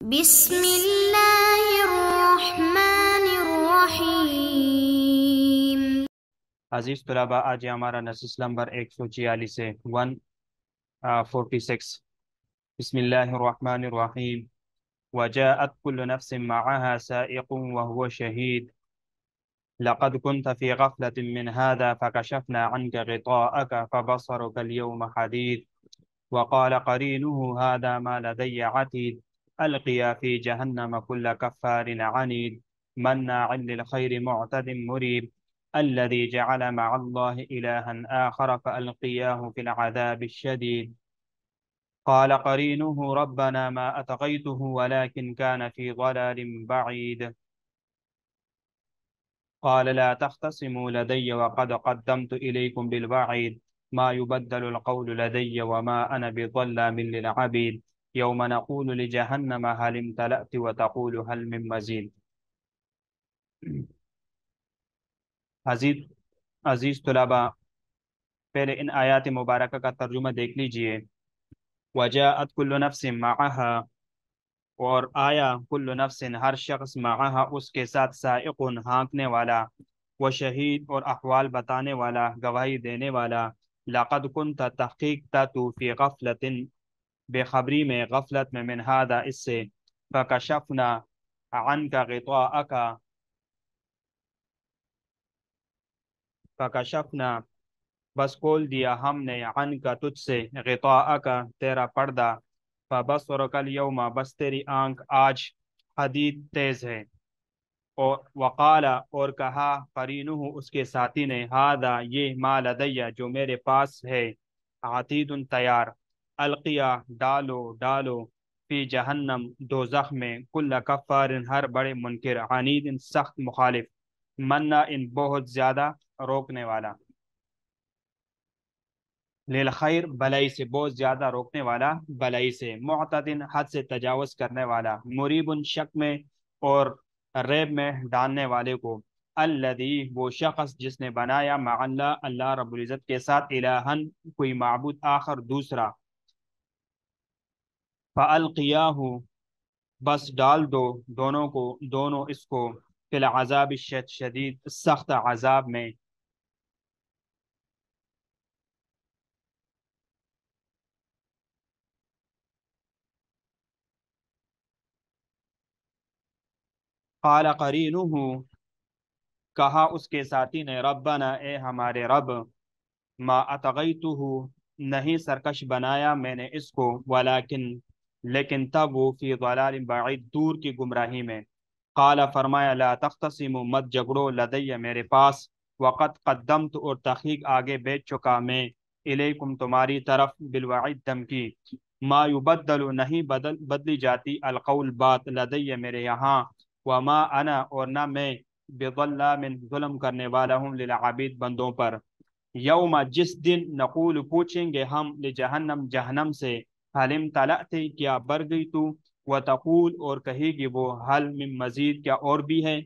بسم اللہ الرحمن الرحیم۔ عزیز طلباء، آج ہمارا نصیص نمبر 146 ہے 146۔ بسم اللہ الرحمن الرحیم۔ وجاءت كل نفس معها سائق وهو شهيد لقد كنت في غفلة من هذا فكشفنا عنك غطاءك فبصرك اليوم حديد وقال قرينه هذا ما لدي عتيد ألقيا في جهنم كل كفار عنيد مناع للخير معتد مريب الذي جعل مع الله إلها آخر فألقياه في العذاب الشديد قال قرينه ربنا ما أطغيته ولكن كان في ضلال بعيد قال لا تختصموا لدي وقد قدمت إليكم بالوعيد ما يبدل القول لدي وما أنا بظلام للعبيد يوم نقول لجهنم هل امتلأت وتقول هل من مزيد۔ عزیز عزیز طلباء، پہلے ان آیات مبارکہ کا ترجمہ دیکھ لیجئے۔ وجاءت کل نفس معها، اور آیا کل نفس ہر شخص معها اس کے ساتھ سائق ہانکنے والا، وہ شہید اور احوال بتانے والا، گواہی دینے والا۔ لقد كنت تحقیق تا تو فی غفلت، بے خبری میں، غفلت میں، من هذا اس سے، فکشفنا عنک غطاءک، فکشفنا بس کھول دیا ہم نے، عنک تجھ سے، غطاءک تیرا پردہ، فبصرک اليوم بس تیری آنکھ آج، حدید تیز ہے، اور وقال اور کہا، قرینہ اس کے ساتھی نے، ہذا یہ، ما لدیہ جو میرے پاس ہے، عتید تیار، القیا ڈالو ڈالو، فی جہنم دوزخ میں، کل کفار ہر بڑے منکر، عنید سخت مخالف، منع ان بہت زیادہ روکنے والا، للخیر بلائی سے بہت زیادہ روکنے والا بلائی سے، معتدن حد سے تجاوز کرنے والا، مریب شک میں اور ریب میں ڈالنے والے کو، الذی وہ شخص جس نے بنایا، مع اللہ اللہ رب العزت کے ساتھ، الہن کوئی معبود آخر دوسرا، فالقیاہ بس ڈال دو دونوں کو، دونوں اس کو، فی العذاب شدید سخت عذاب میں، قال قرینہ کہا اس کے ساتھی نے، ربنا اے ہمارے رب، ما اطغیتہ نہیں سرکش بنایا میں نے اس کو، ولیکن لیکن تب وہ، فی ضلال بعید دور کی گمراہی میں، قال فرمایا، لا تختصموا مت جھگڑو، لدی میرے پاس، وقت قدمت اور تحقیق آگے بیچ چکا میں، الیکم تمہاری طرف، بالوعید دھمکی، ما یبدل نہیں بدلی جاتی، القول بات، لدی میرے یہاں، وما انا اور نہ میں، بظلام ظلم کرنے والا ہوں، للعبید بندوں پر، یوم جس دن، نقول پوچھیں گے ہم، لجہنم جہنم سے، حلم طلعت کیا بر گئی تو، وتقول اور کہے گی وہ، حل من مزید کیا اور بھی ہے۔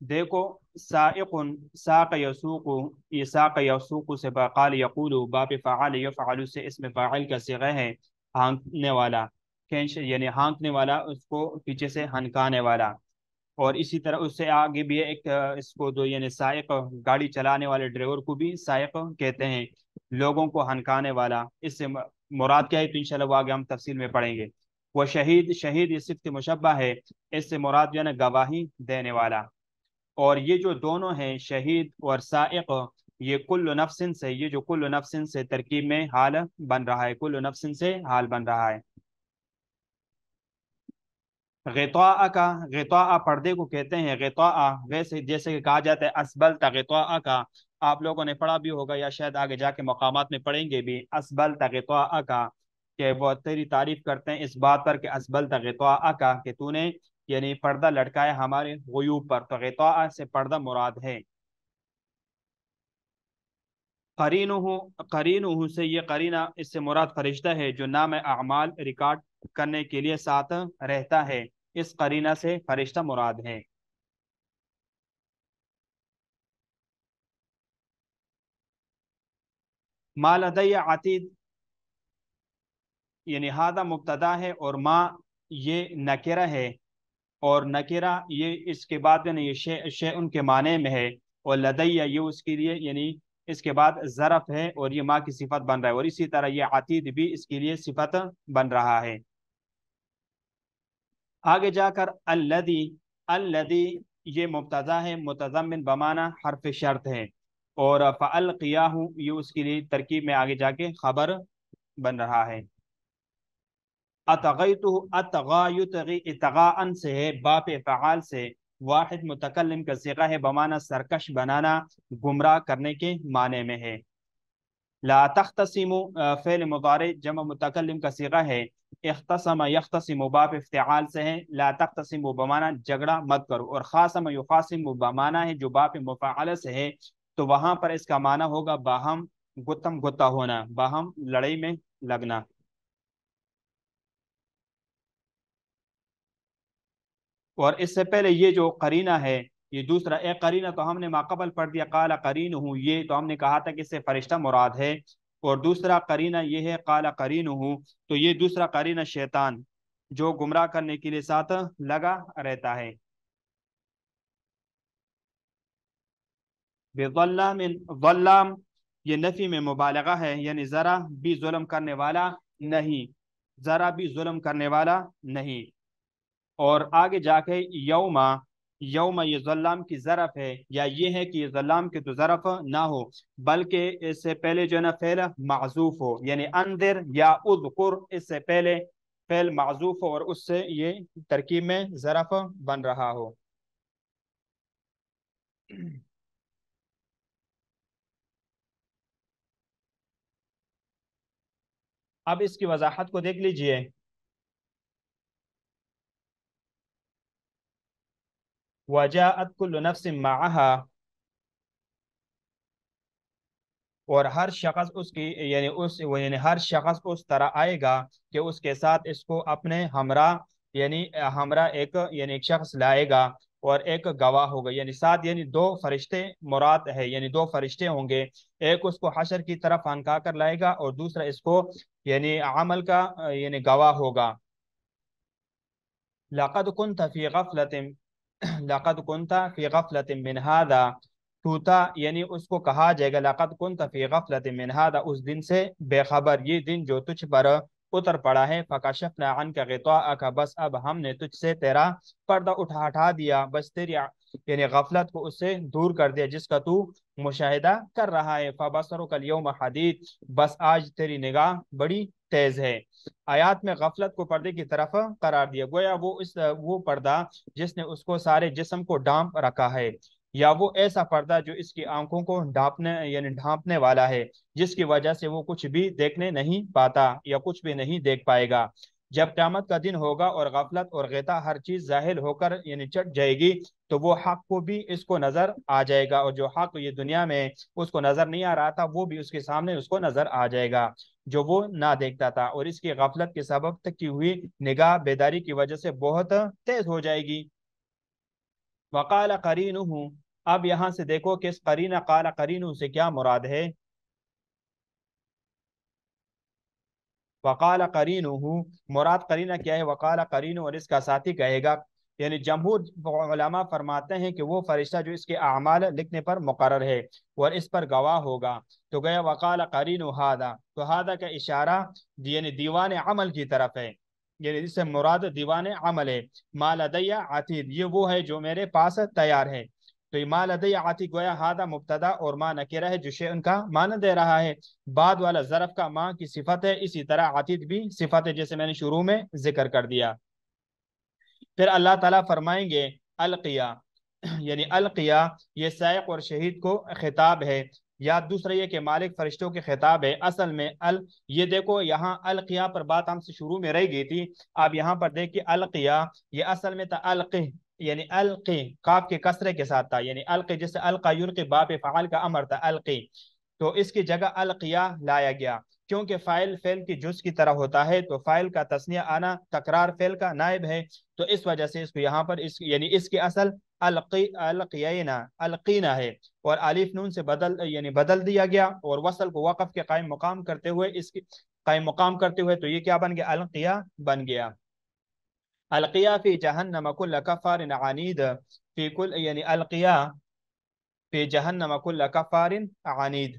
دیکھو، سائق، ساق یسوق، یہ ساق یسوق سے بقال یقول، باب فعال یفعل سے اسم فاعل کا صیغہ ہے، ہانکنے والا، کھینچ یعنی ہانکنے والا، اس کو پیچھے سے ہنکانے والا، اور اسی طرح اس سے آگے بھی ایک اس کو دو، یعنی سائق، گاڑی چلانے والے ڈرائیور کو بھی سائق کہتے ہیں، لوگوں کو ہنکانے والا، اس سے مراد کیا ہے تو انشاءاللہ وہ آگے ہم تفصیل میں پڑھیں گے۔ وہ شہید، شہید یہ صفت مشبہ ہے، اس سے مراد جو ہے نا گواہی دینے والا، اور یہ جو دونوں ہیں شہید اور سائق، یہ کل نفسن سے، یہ جو کل نفسن سے ترکیب میں حال بن رہا ہے، کل نفسن سے حال بن رہا ہے۔ غطاء کا، غطاء پردے کو کہتے ہیں، غطاء ویسے جیسے کہ کہا جاتا ہے اسبلت غطاء کا، آپ لوگوں نے پڑھا بھی ہوگا یا شاید آگے جا کے مقامات میں پڑھیں گے بھی، اسبلت غطاء کا، کہ وہ تیری تعریف کرتے ہیں اس بات پر کہ اسبلت غطاء کا، کہ تو نے یعنی پردہ لٹکایا ہمارے غیوب پر، تو غطاء سے پردہ مراد ہے۔ قرینہ، قرینہ سے، یہ قرینہ اس سے مراد فرشتہ ہے جو نام اعمال ریکارڈ کرنے کے لیے ساتھ رہتا ہے، اس قرینہ سے فرشتہ مراد ہے۔ ما لدی عتید یعنی ہادہ مبتدا ہے اور ما یہ نکرہ ہے، اور نکرہ یہ اس کے بعد یہ شیء کے معنی میں ہے، اور لدی یہ اس کے لیے یعنی اس کے بعد ظرف ہے اور یہ ما کی صفت بن رہا ہے، اور اسی طرح یہ عتید بھی اس کے لیے صفت بن رہا ہے۔ آگے جا کر الذی، الذی یہ مبتدا ہے متضمن بمعنی حرف شرط ہے، اور فالقیاہ یہ اس کے لیے ترکیب میں آگے جا کے خبر بن رہا ہے۔ اتغیتہ، اتغا یتغی اتغاء سے ہے، باپ فعال سے، واحد متکلم کا صیغہ ہے بمعنی سرکش بنانا، گمراہ کرنے کے معنی میں ہے۔ لا تختصم فعل مضارع جمع متکلم کا صیغہ ہے، اختصم یختصم باب افتعال سے ہے، لا تختصم بمعنی جھگڑا مت کرو، اور خاصم یخاصم بمعنی ہے جو باب مفاعلہ سے ہے، تو وہاں پر اس کا معنی ہوگا باہم گتم گتا ہونا، باہم لڑائی میں لگنا۔ اور اس سے پہلے یہ جو قرینہ ہے، یہ دوسرا ایک قرینہ تو ہم نے ماقبل پڑھ دیا قال قرینہ، یہ تو ہم نے کہا تھا کہ اس سے فرشتہ مراد ہے، اور دوسرا قرینہ یہ ہے قال قرینہ، تو یہ دوسرا قرینہ شیطان جو گمراہ کرنے کے لیے ساتھ لگا رہتا ہے۔ بظلام، ظلام یہ نفی میں مبالغہ ہے، یعنی ذرا بھی ظلم کرنے والا نہیں، ذرا بھی ظلم کرنے والا نہیں۔ اور آگے جا کے یوما، یوم یہ ظلام کی ظرف ہے، یا یہ ہے کہ یہ ظلام کی تو ظرف نہ ہو بلکہ اس سے پہلے جو ہے نا فعل معذوف ہو، یعنی انذر یا اذکر اس سے پہلے فعل معذوف ہو اور اس سے یہ ترکیب میں ظرف بن رہا ہو۔ اب اس کی وضاحت کو دیکھ لیجئے۔ وجاءت كل نفس معها، اور ہر شخص اس کی یعنی یعنی ہر شخص اس طرح آئے گا کہ اس کے ساتھ اس کو اپنے ہمراہ، یعنی ہمراہ ایک یعنی ایک شخص لائے گا اور ایک گواہ ہوگا، یعنی ساتھ یعنی دو فرشتے مراد ہے، یعنی دو فرشتے ہوں گے، ایک اس کو حشر کی طرف ہنکا کر لائے گا اور دوسرا اس کو یعنی عمل کا یعنی گواہ ہوگا۔ لقد كنت في غفلة، لقد كنت في غفلة من هذا، تو تھا یعنی اس کو کہا جائے گا لقد كنت في غفلة من هذا، اس دن سے بے خبر، یہ دن جو تجھ پر اتر پڑا ہے، فکشفنا عنك غطاءك، بس اب ہم نے تجھ سے تیرا پردہ ہٹا دیا، بس تیری یعنی غفلت کو اس سے دور کر دیا جس کا تو مشاہدہ کر رہا ہے، فبصرك اليوم حدید، بس آج تیری نگاہ بڑی تیز ہے۔ آیات میں غفلت کو پردے کی طرف قرار دیا، گویا وہ پردہ جس نے اس کو سارے جسم کو ڈھانپ رکھا ہے، یا وہ ایسا پردہ جو اس کی آنکھوں کو ڈھانپنے یعنی ڈھانپنے والا ہے، جس کی وجہ سے وہ کچھ بھی دیکھنے نہیں پاتا یا کچھ بھی نہیں دیکھ پائے گا۔ جب قیامت کا دن ہوگا اور غفلت اور غطا ہر چیز ظاہر ہو کر یعنی چٹ جائے گی، تو وہ حق کو بھی اس کو نظر آ جائے گا، اور جو حق یہ دنیا میں اس کو نظر نہیں آ رہا تھا وہ بھی اس کے سامنے اس کو نظر آ جائے گا جو وہ نہ دیکھتا تھا، اور اس کی غفلت کے سبب تک کی ہوئی نگاہ بیداری کی وجہ سے بہت تیز ہو جائے گی۔ وقال قرینہ، اب یہاں سے دیکھو کہ اس قرینہ قال قرینہ سے کیا مراد ہے۔ وقال قرینہ، مراد قرینہ کیا ہے؟ وقال قرینہ، اور اس کا ساتھی کہے گا، یعنی جمہور علماء فرماتے ہیں کہ وہ فرشتہ جو اس کے اعمال لکھنے پر مقرر ہے اور اس پر گواہ ہوگا، تو گیا وقال قرینہ ھذا، تو ھذا کا اشارہ یعنی دیوان عمل کی طرف ہے، یعنی اس سے مراد دیوان عمل ہے۔ ما لدی عتید، یہ وہ ہے جو میرے پاس تیار ہے، تو یہ ما لدی عتید گویا ھذا مبتدا اور ما نکرہ ہے جو شیء ان کا معنی دے رہا ہے، بعد والا ظرف کا ما کی صفت ہے، اسی طرح عتید بھی صفت ہے جیسے میں نے شروع میں ذکر کر دیا۔ پھر اللہ تعالیٰ فرمائیں گے القیا، یعنی القیا یہ سائق اور شہید کو خطاب ہے، یا دوسرا یہ کہ مالک فرشتوں کے خطاب ہے۔ اصل میں یہ دیکھو یہاں القیا پر بات ہم سے شروع میں رہ گئی تھی، اب یہاں پر دیکھیں القیا یہ اصل میں تھا القی، یعنی القی قاف کے کسرے کے ساتھ تھا، یعنی القی جیسے القا یلقی باب فعال کا امر تھا القی، تو اس کی جگہ القیا لایا گیا۔ کیونکہ فاعل فعل کی جز کی طرح ہوتا ہے تو فاعل کا تثنیہ آنا تکرار فعل کا نائب ہے، تو اس وجہ سے اس کو یہاں پر یعنی اس کی اصل القینا القینا ہے، اور الف نون سے بدل دیا گیا، اور وصل کو وقف کے قائم مقام کرتے ہوئے تو یہ کیا بن گیا؟ القیا بن گیا۔ القیا فی جہنم کل کفار عنید، فی کل یعنی القیا فی جہنم کل کفار عنید۔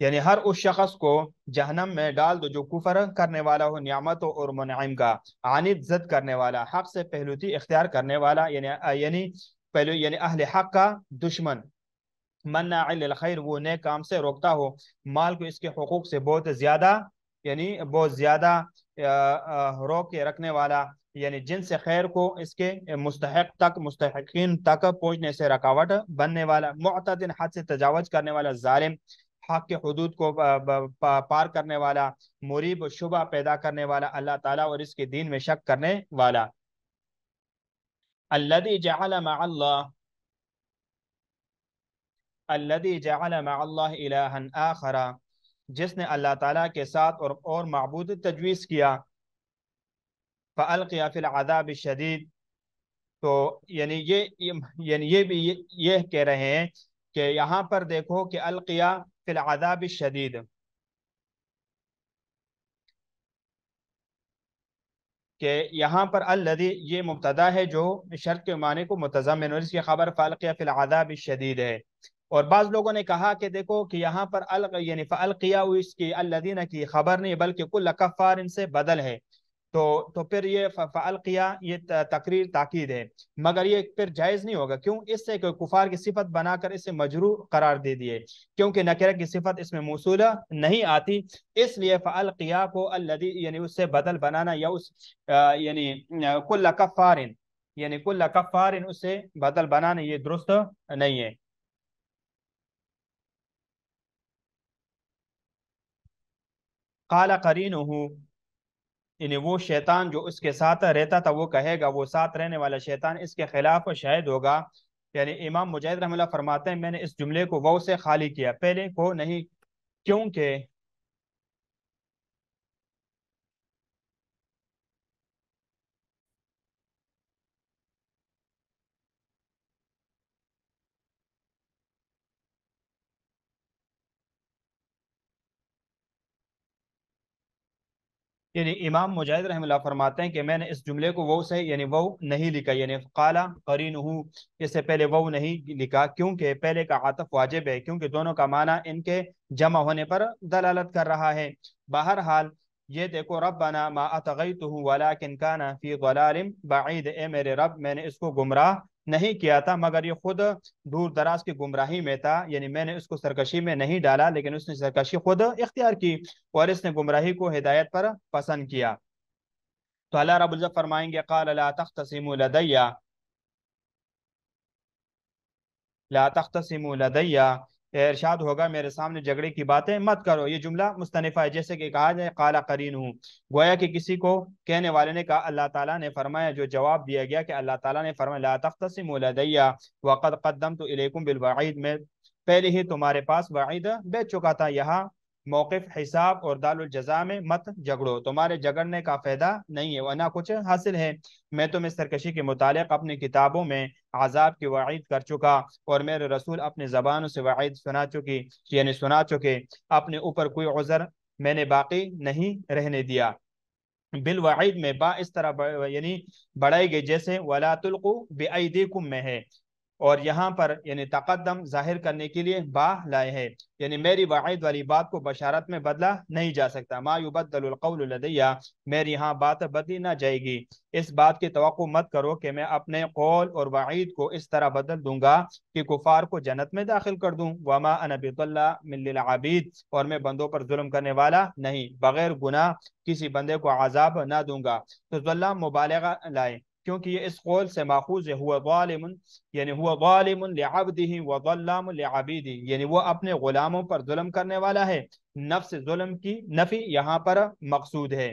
یعنی ہر اس شخص کو جہنم میں ڈال دو جو کفر کرنے والا ہو نعمتوں اور منعم کا، عنید ضد کرنے والا، حق سے پہلوتی اختیار کرنے والا، یعنی اہل حق کا دشمن، مناع للخیر وہ نیک کام سے روکتا ہو، مال کو اس کے حقوق سے بہت زیادہ روک کے رکھنے والا، یعنی جن سے خیر کو اس کے مستحقین تک پہنچنے سے رکاوٹ بننے والا، معتدن حد سے تجاوز کرنے والا، ظالم حق کے حدود کو پار کرنے والا، مریب و شبہ پیدا کرنے والا، اللہ تعالیٰ اور اس کے دین میں شک کرنے والا۔ الذي جعل مع الله الذي جعل مع الله الها آخر، جس نے اللہ تعالیٰ کے ساتھ اور معبود تجویز کیا، فألقي في العذاب الشدید، تو یہ بھی یہ کہہ رہے ہیں کہ یہاں پر دیکھو کہ القیا فی العذاب الشدید، کہ یہاں پر الذی یہ مبتدا ہے جو شرط کے معنی کو متضمن، اور اس کی خبر فالقیہ فی العذاب الشدید ہے۔ اور بعض لوگوں نے کہا کہ دیکھو کہ یہاں پر یعنی فالقیہ اس کی الذین کی خبر نہیں بلکہ کل کفار ان سے بدل ہے، تو پھر یہ فالقیہ یہ تقریر تاکید ہے، مگر یہ پھر جائز نہیں ہوگا، کیوں؟ اس سے کہ کفار کی صفت بنا کر اسے مجرور قرار دے دیے، کیونکہ نکرہ کی صفت اس میں موصولہ نہیں آتی، اس لیے فالقیہ کو الذی یعنی اس سے بدل بنانا، یا اس یعنی کل کفار اس سے بدل بنانا یہ درست نہیں ہے۔ قال قرینہ، یعنی وہ شیطان جو اس کے ساتھ رہتا تھا وہ کہے گا، وہ ساتھ رہنے والا شیطان اس کے خلاف شاہد ہوگا، یعنی امام مجاہد رحمہ اللہ فرماتے ہیں میں نے اس جملے کو وہ سے خالی کیا، پہلے کو نہیں، کیونکہ یعنی امام مجاہد رحمہ اللہ فرماتے ہیں کہ میں نے اس جملے کو وہ سے یعنی وہ نہیں لکھا، یعنی قال قرینہ، اس سے پہلے وہ نہیں لکھا، کیونکہ پہلے کا عطف واجب ہے، کیونکہ دونوں کا معنی ان کے جمع ہونے پر دلالت کر رہا ہے۔ بہرحال یہ دیکھو، ربنا ما اطغیتہ ولکن کان فی ضلال بعید، اے میرے رب میں نے اس کو گمراہ نہیں کیا تھا مگر یہ خود دور دراز کی گمراہی میں تھا، یعنی میں نے اس کو سرکشی میں نہیں ڈالا لیکن اس نے سرکشی خود اختیار کی، اور اس نے گمراہی کو ہدایت پر پسند کیا۔ تو اللہ رب العزت فرمائیں گے قال لا تختصموا لدی، ارشاد ہوگا میرے سامنے جھگڑے کی باتیں مت کرو، یہ جملہ مستنفہ ہے، جیسے کہ کہا جائے قال قرینہ، گویا کہ کسی کو کہنے والے نے کہا، اللہ تعالیٰ نے فرمایا، جو جواب دیا گیا کہ اللہ تعالیٰ نے فرمایا لا تختصموا لدی وقد قدمت الیکم بالوعید، میں پہلے ہی تمہارے پاس وعید بیچ چکا تھا، یہاں موقف حساب اور دال الجزا میں مت جھگڑو، تمہارے جھگڑنے کا فائدہ نہیں ہے ورنہ کچھ حاصل ہے، میں تمہیں سرکشی کے متعلق اپنی کتابوں میں عذاب کی وعید کر چکا، اور میرے رسول اپنے زبانوں سے وعید سنا چکے، اپنے اوپر کوئی عذر میں نے باقی نہیں رہنے دیا۔ بالوعید میں با اس طرح یعنی بڑھائی گئی جیسے ولا تلقوا بأیدیکم میں ہے، اور یہاں پر یعنی تقدم ظاہر کرنے کے لیے با لائے ہے، یعنی میری وعید والی بات کو بشارت میں بدلا نہیں جا سکتا، ما یبدل القول لدیہ، میری یہاں بات بدلی نہ جائے گی، اس بات کی توقع مت کرو کہ میں اپنے قول اور وعید کو اس طرح بدل دوں گا کہ کفار کو جنت میں داخل کر دوں، وما انا بظلام للعبید، اور میں بندوں پر ظلم کرنے والا نہیں، بغیر گناہ کسی بندے کو عذاب نہ دوں گا، تو ظلام مبالغہ لائے، کیونکہ یہ اس قول سے ماخوذ ہے، ہوا ظالم لعبده وظلام لعبیدہ، یعنی وہ اپنے غلاموں پر ظلم کرنے والا ہے، نفس ظلم کی نفی یہاں پر مقصود ہے۔